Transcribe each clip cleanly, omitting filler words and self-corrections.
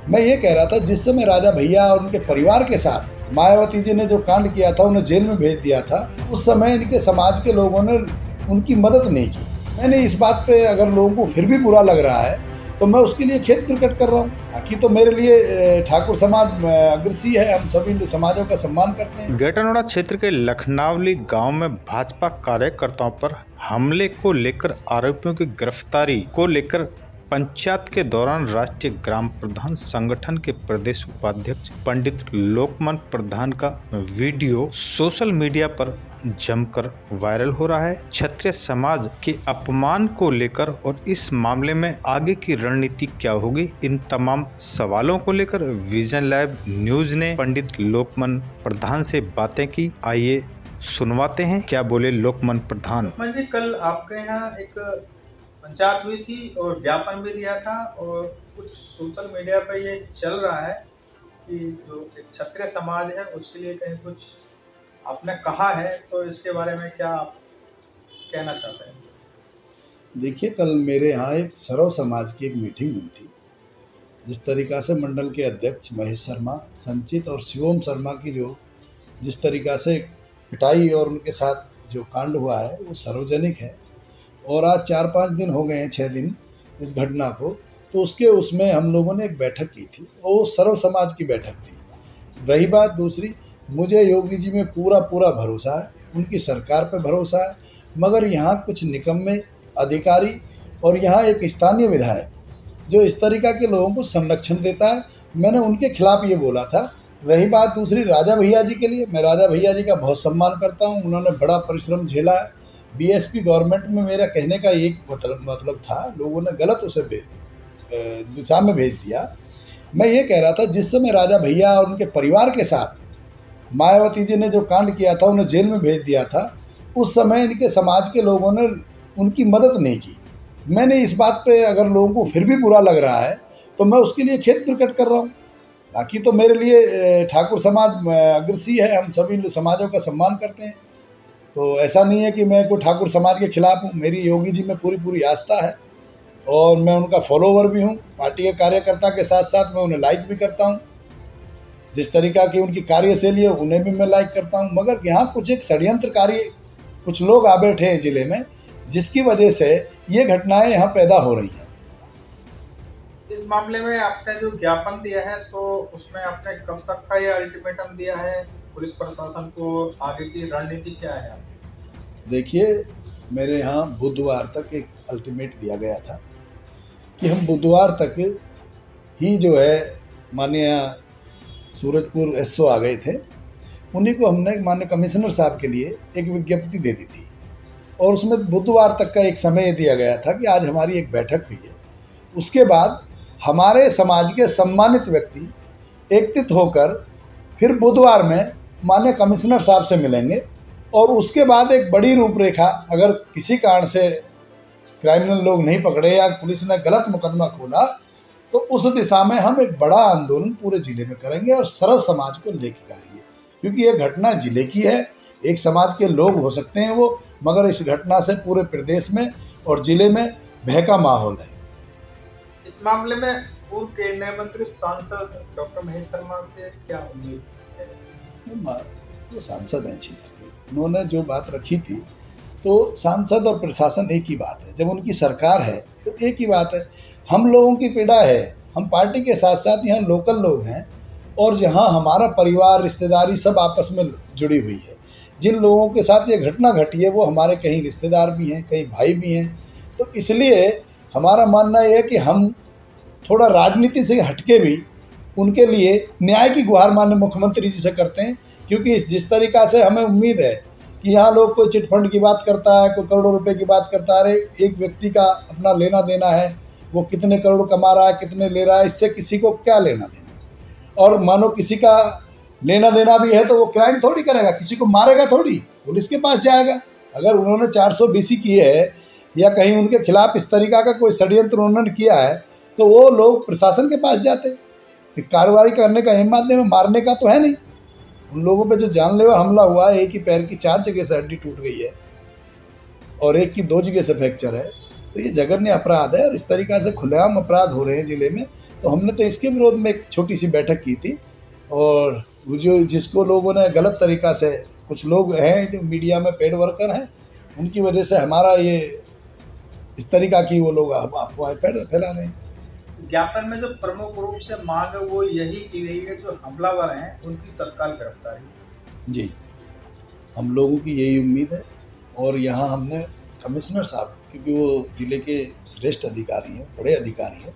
मैं ये कह रहा था जिस समय राजा भैया और उनके परिवार के साथ मायावती जी ने जो कांड किया था, उन्हें जेल में भेज दिया था, उस समय इनके समाज के लोगों ने उनकी मदद नहीं की। मैंने इस बात पे अगर लोगों को फिर भी बुरा लग रहा है तो मैं उसके लिए खेद प्रकट कर रहा हूँ। बाकी तो मेरे लिए ठाकुर समाज अग्रसी है, हम सभी समाजों का सम्मान करते हैं। गेटनोड़ा क्षेत्र के लखनावली गांव में भाजपा कार्यकर्ताओं पर हमले को लेकर आरोपियों की गिरफ्तारी को लेकर पंचायत के दौरान राष्ट्रीय ग्राम प्रधान संगठन के प्रदेश उपाध्यक्ष पंडित लोकमान प्रधान का वीडियो सोशल मीडिया पर जमकर वायरल हो रहा है। क्षत्रिय समाज के अपमान को लेकर और इस मामले में आगे की रणनीति क्या होगी, इन तमाम सवालों को लेकर विजन लाइव न्यूज ने पंडित लोकमान प्रधान से बातें की। आइए सुनवाते हैं क्या बोले लोकमान प्रधान। जी, कल आपके यहाँ एक पंचायत हुई थी और ज्ञापन भी दिया था और कुछ सोशल मीडिया पर ये चल रहा है कि जो एक क्षत्रिय समाज है उसके लिए कहीं कुछ आपने कहा है, तो इसके बारे में क्या आप कहना चाहते हैं? देखिए, कल मेरे यहाँ एक सर्व समाज की एक मीटिंग हुई थी। जिस तरीक़ा से मंडल के अध्यक्ष महेश शर्मा, संचित और शिवम शर्मा की जिस तरीक़ा से पिटाई और उनके साथ जो कांड हुआ है वो सार्वजनिक है और आज 4-5 दिन हो गए हैं, 6 दिन इस घटना को, तो उसमें हम लोगों ने एक बैठक की थी और वो सर्व समाज की बैठक थी। रही बात दूसरी, मुझे योगी जी में पूरा भरोसा है, उनकी सरकार पे भरोसा है, मगर यहाँ कुछ निकम्मे अधिकारी और यहाँ एक स्थानीय विधायक जो इस तरीक़ा के लोगों को संरक्षण देता है, मैंने उनके खिलाफ़ ये बोला था। रही बात दूसरी राजा भैया जी के लिए, मैं राजा भैया जी का बहुत सम्मान करता हूँ, उन्होंने बड़ा परिश्रम झेला है। बीएसपी गवर्नमेंट में मेरा कहने का एक मतलब था, लोगों ने गलत उसे दिशा में भेज दिया। मैं ये कह रहा था जिस समय राजा भैया और उनके परिवार के साथ मायावती जी ने जो कांड किया था, उन्हें जेल में भेज दिया था, उस समय इनके समाज के लोगों ने उनकी मदद नहीं की। मैंने इस बात पे अगर लोगों को फिर भी बुरा लग रहा है तो मैं उसके लिए खेद प्रकट कर रहा हूँ। बाकी तो मेरे लिए ठाकुर समाज अग्रसी है, हम सभी समाजों का सम्मान करते हैं, तो ऐसा नहीं है कि मैं कोई ठाकुर समाज के खिलाफ़ हूँ। मेरी योगी जी में पूरी आस्था है और मैं उनका फॉलोवर भी हूँ। पार्टी के कार्यकर्ता के साथ साथ मैं उन्हें लाइक भी करता हूँ, जिस तरीक़ा की उनकी कार्यशैली है उन्हें भी मैं लाइक करता हूँ। मगर यहाँ कुछ एक षड्यंत्रकारी कुछ लोग आ बैठे हैं ज़िले में, जिसकी वजह से ये घटनाएं यहाँ पैदा हो रही हैं। इस मामले में आपने जो ज्ञापन दिया है तो उसमें आपने कब तक का ये अल्टीमेटम दिया है पुलिस प्रशासन को, आगे की रणनीति क्या है? देखिए, मेरे यहाँ बुधवार तक एक अल्टीमेट दिया गया था कि हम बुधवार तक ही जो है माननीय सूरजपुर एसओ आ गए थे, उन्हीं को हमने माननीय कमिश्नर साहब के लिए एक विज्ञप्ति दे दी थी और उसमें बुधवार तक का एक समय दिया गया था कि आज हमारी एक बैठक हुई है। उसके बाद हमारे समाज के सम्मानित व्यक्ति एकत्रित होकर फिर बुधवार में माननीय कमिश्नर साहब से मिलेंगे और उसके बाद एक बड़ी रूपरेखा, अगर किसी कारण से क्राइमिनल लोग नहीं पकड़े या पुलिस ने गलत मुकदमा खोला तो उस दिशा में हम एक बड़ा आंदोलन पूरे ज़िले में करेंगे और सर्व समाज को लेके करेंगे, क्योंकि ये घटना ज़िले की है। एक समाज के लोग हो सकते हैं वो, मगर इस घटना से पूरे प्रदेश में और ज़िले में भय का माहौल है। इस मामले में पूर्व केंद्रीय मंत्री सांसद डॉक्टर महेश शर्मा से क्या उम्मीद है? जो सांसद हैं क्षेत्र के, उन्होंने जो बात रखी थी, तो सांसद और प्रशासन एक ही बात है। जब उनकी सरकार है तो एक ही बात है। हम लोगों की पीड़ा है, हम पार्टी के साथ साथ यहाँ लोकल लोग हैं और जहाँ हमारा परिवार रिश्तेदारी सब आपस में जुड़ी हुई है। जिन लोगों के साथ ये घटना घटी है वो हमारे कहीं रिश्तेदार भी हैं, कहीं भाई भी हैं, तो इसलिए हमारा मानना ये है कि हम थोड़ा राजनीति से हटके भी उनके लिए न्याय की गुहार माननीय मुख्यमंत्री जी से करते हैं, क्योंकि जिस तरीक़ा से हमें उम्मीद है कि यहाँ लोग कोई चिटफंड की बात करता है, कोई करोड़ों रुपए की बात करता है। अरे एक व्यक्ति का अपना लेना देना है, वो कितने करोड़ कमा रहा है, कितने ले रहा है, इससे किसी को क्या लेना देना। और मानो किसी का लेना देना भी है तो वो क्राइम थोड़ी करेगा, किसी को मारेगा थोड़ी, पुलिस के पास जाएगा। अगर उन्होंने 420 की है या कहीं उनके खिलाफ़ इस तरीक़ा का कोई षड्यंत्र उन्होंने किया है तो वो लोग प्रशासन के पास जाते। कार्रवाई करने का हिम्मत में मारने का तो है नहीं। उन लोगों पे जो जानलेवा हमला हुआ है, एक ही पैर की 4 जगह से हड्डी टूट गई है और एक की 2 जगह से फ्रैक्चर है, तो ये जघन्य अपराध है और इस तरीक़ा से खुलेआम अपराध हो रहे हैं ज़िले में। तो हमने तो इसके विरोध में एक छोटी सी बैठक की थी। और वो जो जिसको लोगों ने गलत तरीक़ा से, कुछ लोग हैं जो मीडिया में पेड वर्कर हैं, उनकी वजह से हमारा ये इस तरीक़ा की वो लोग अफवाहें फैला रहे हैं। ज्ञापन में जो प्रमुख रूप से मांग है वो यही की गई है जो हमलावर हैं उनकी तत्काल गिरफ्तारी। जी, हम लोगों की यही उम्मीद है। और यहाँ हमने कमिश्नर साहब, क्योंकि वो ज़िले के श्रेष्ठ अधिकारी हैं, बड़े अधिकारी हैं,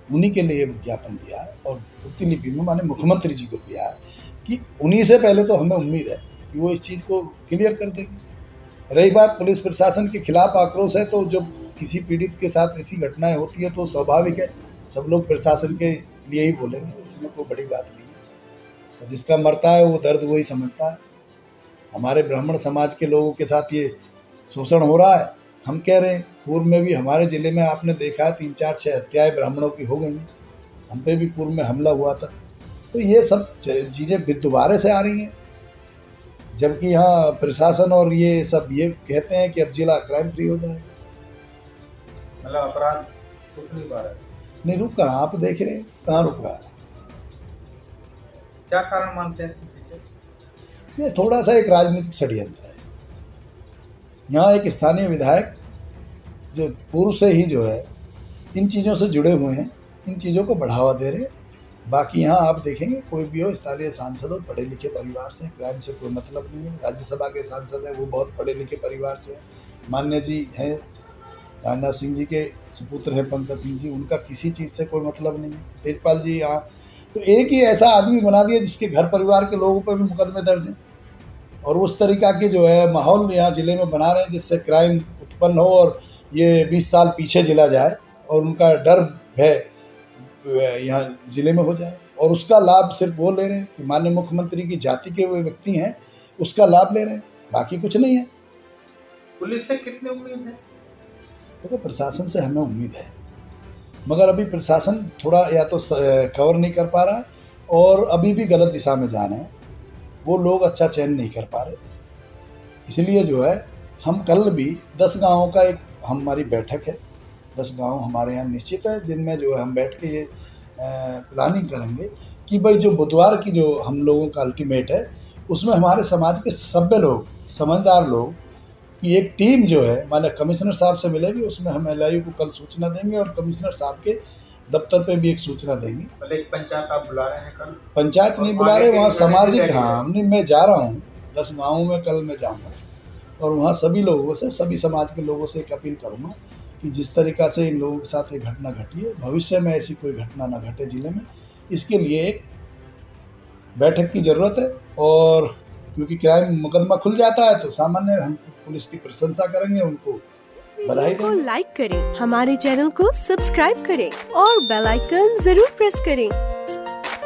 उन्हीं के लिए ज्ञापन दिया है और प्रतिलिपि में माननीय मुख्यमंत्री जी को दिया है कि उन्हीं से पहले तो हमें उम्मीद है कि वो इस चीज़ को क्लियर कर देंगे। रही बात पुलिस प्रशासन के खिलाफ आक्रोश है, तो जब किसी पीड़ित के साथ ऐसी घटनाएं होती है तो स्वाभाविक है सब लोग प्रशासन के लिए ही बोलेंगे, इसमें कोई बड़ी बात नहीं है। और जिसका मरता है वो दर्द वही समझता है। हमारे ब्राह्मण समाज के लोगों के साथ ये शोषण हो रहा है। हम कह रहे हैं पूर्व में भी हमारे ज़िले में आपने देखा है 3, 4, 6 हत्याएँ ब्राह्मणों की हो गई हैं। हम पे भी पूर्व में हमला हुआ था। तो ये सब चीज़ें दोबारा से आ रही हैं, जबकि यहाँ प्रशासन और ये सब ये कहते हैं कि अब जिला क्राइम फ्री हो जाएगा। मतलब अपराध रुक नहीं पा रहा है। नहीं रुक कहाँ, आप देख रहे हैं कहाँ रुक रहा है। क्या कारण मानते हैं इसके पीछे? ये थोड़ा सा एक राजनीतिक षड्यंत्र है। यहाँ एक स्थानीय विधायक जो पूर्व से ही जो है इन चीज़ों से जुड़े हुए हैं, इन चीज़ों को बढ़ावा दे रहे हैं। बाकी यहाँ आप देखेंगे कोई भी हो, स्थानीय सांसद हो, पढ़े लिखे परिवार से, क्राइम से कोई मतलब नहीं है। राज्यसभा के सांसद हैं वो बहुत पढ़े लिखे परिवार से हैं। मान्य जी हैं, राजनाथ सिंह जी के सुपुत्र हैं पंकज सिंह जी, उनका किसी चीज़ से कोई मतलब नहीं है। तेजपाल जी यहाँ तो एक ही ऐसा आदमी बना दिया जिसके घर परिवार के लोगों पर भी मुकदमे दर्ज हैं। और उस तरीक़ा के जो है माहौल यहाँ ज़िले में बना रहे हैं जिससे क्राइम उत्पन्न हो और ये 20 साल पीछे चला जाए और उनका डर भय यहाँ ज़िले में हो जाए। और उसका लाभ सिर्फ वो ले रहे हैं कि माननीय मुख्यमंत्री की जाति के वो व्यक्ति हैं, उसका लाभ ले रहे हैं, बाकी कुछ नहीं है। पुलिस से कितनी उम्मीद है? देखो प्रशासन से हमें उम्मीद है, मगर अभी प्रशासन थोड़ा या तो कवर नहीं कर पा रहा है और अभी भी गलत दिशा में जा रहे हैं। वो लोग अच्छा चयन नहीं कर पा रहे। इसलिए जो है हम कल भी 10 गाँवों का एक हमारी बैठक है, 10 गांव हमारे यहाँ निश्चित है जिनमें जो है हम बैठ के ये प्लानिंग करेंगे कि भाई जो बुधवार की जो हम लोगों का अल्टीमेट है उसमें हमारे समाज के सभ्य लोग, समझदार लोग की एक टीम जो है माने कमिश्नर साहब से मिलेगी। उसमें हम LIU को कल सूचना देंगे और कमिश्नर साहब के दफ्तर पे भी एक सूचना देंगे। पहले एक पंचायत आप बुला रहे हैं कल? पंचायत नहीं बुला रहे, वहाँ सामाजिक, हाँ नहीं मैं जा रहा हूँ 10 गाँवों में, कल मैं जाऊँगा और वहाँ सभी लोगों से, सभी समाज के लोगों से एक अपील करूँगा कि जिस तरीक़ा से इन लोगों के साथ ये घटना घटी है भविष्य में ऐसी कोई घटना ना घटे ज़िले में। इसके लिए एक बैठक की ज़रूरत है। और क्योंकि क्राइम मुकदमा खुल जाता है तो सामान्य हम पुलिस की प्रशंसा करेंगे, उनको बधाई को लाइक करें, हमारे चैनल को सब्सक्राइब करें और बेल आइकन जरूर प्रेस करें